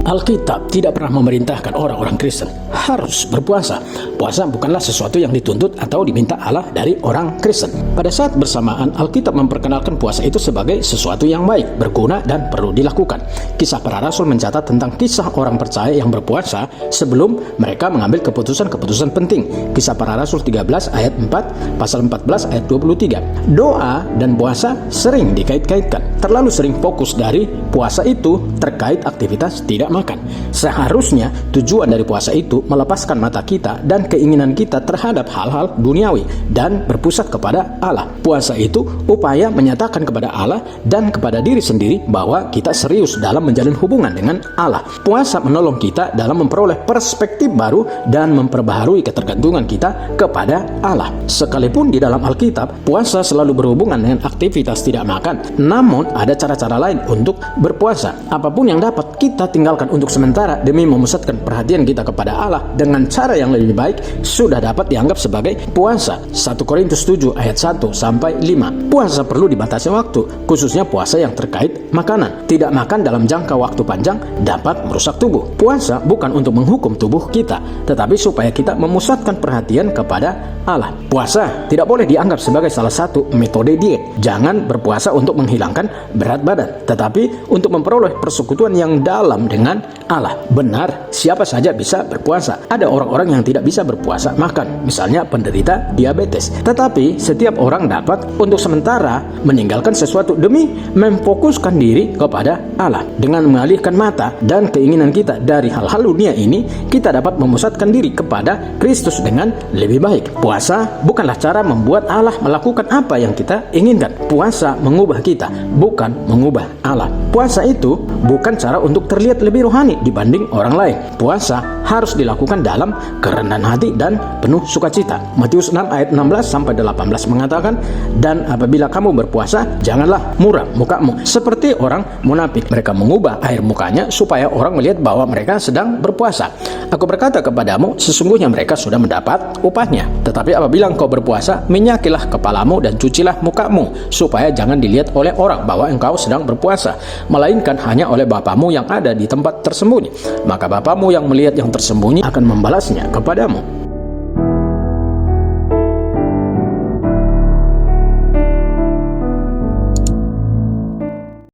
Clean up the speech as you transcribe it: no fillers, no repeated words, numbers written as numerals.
Alkitab tidak pernah memerintahkan orang-orang Kristen harus berpuasa. Puasa bukanlah sesuatu yang dituntut atau diminta Allah dari orang Kristen. Pada saat bersamaan, Alkitab memperkenalkan puasa itu sebagai sesuatu yang baik, berguna, dan perlu dilakukan. Kisah Para Rasul mencatat tentang kisah orang percaya yang berpuasa sebelum mereka mengambil keputusan-keputusan penting. Kisah Para Rasul 13 ayat 4, pasal 14 ayat 23. Doa dan puasa sering dikait-kaitkan. Terlalu sering fokus dari puasa itu terkait aktivitas tidak makan. Seharusnya tujuan dari puasa itu melepaskan mata kita dan keinginan kita terhadap hal-hal duniawi dan berpusat kepada Allah. Puasa itu upaya menyatakan kepada Allah dan kepada diri sendiri bahwa kita serius dalam menjalin hubungan dengan Allah. Puasa menolong kita dalam memperoleh perspektif baru dan memperbaharui ketergantungan kita kepada Allah. Sekalipun di dalam Alkitab, puasa selalu berhubungan dengan aktivitas tidak makan, namun ada cara-cara lain untuk berpuasa. Apapun yang dapat kita tinggalkan untuk sementara demi memusatkan perhatian kita kepada Allah dengan cara yang lebih baik sudah dapat dianggap sebagai puasa. 1 Korintus 7 ayat 1 sampai 5. Puasa perlu dibatasi waktu, khususnya puasa yang terkait makanan. Tidak makan dalam jangka waktu panjang dapat merusak tubuh. Puasa bukan untuk menghukum tubuh kita, tetapi supaya kita memusatkan perhatian kepada Allah. Puasa tidak boleh dianggap sebagai salah satu metode diet. Jangan berpuasa untuk menghilangkan berat badan, tetapi untuk memperoleh persekutuan yang dalam dengan Allah. Benar, siapa saja bisa berpuasa. Ada orang-orang yang tidak bisa berpuasa makan, misalnya penderita diabetes. Tetapi setiap orang dapat untuk sementara meninggalkan sesuatu demi memfokuskan diri kepada Allah. Dengan mengalihkan mata dan keinginan kita dari hal-hal dunia ini, kita dapat memusatkan diri kepada Kristus dengan lebih baik. Puasa bukanlah cara membuat Allah melakukan apa yang kita inginkan. Puasa mengubah kita, bukan mengubah Allah. Puasa itu bukan cara untuk terlihat lebih rohani dibanding orang lain. Puasa harus dilakukan dalam kerendahan hati dan penuh sukacita. Matius 6 ayat 16 sampai 18 mengatakan, "Dan apabila kamu berpuasa, janganlah muram mukamu seperti orang munafik. Mereka mengubah air mukanya supaya orang melihat bahwa mereka sedang berpuasa. Aku berkata kepadamu, sesungguhnya mereka sudah mendapat upahnya. Tetapi apabila engkau berpuasa, minyakilah kepalamu dan cucilah mukamu, supaya jangan dilihat oleh orang bahwa engkau sedang berpuasa, melainkan hanya oleh Bapamu yang ada di tempat tersembunyi. Maka Bapamu yang melihat yang tersembunyi akan membalasnya kepadamu."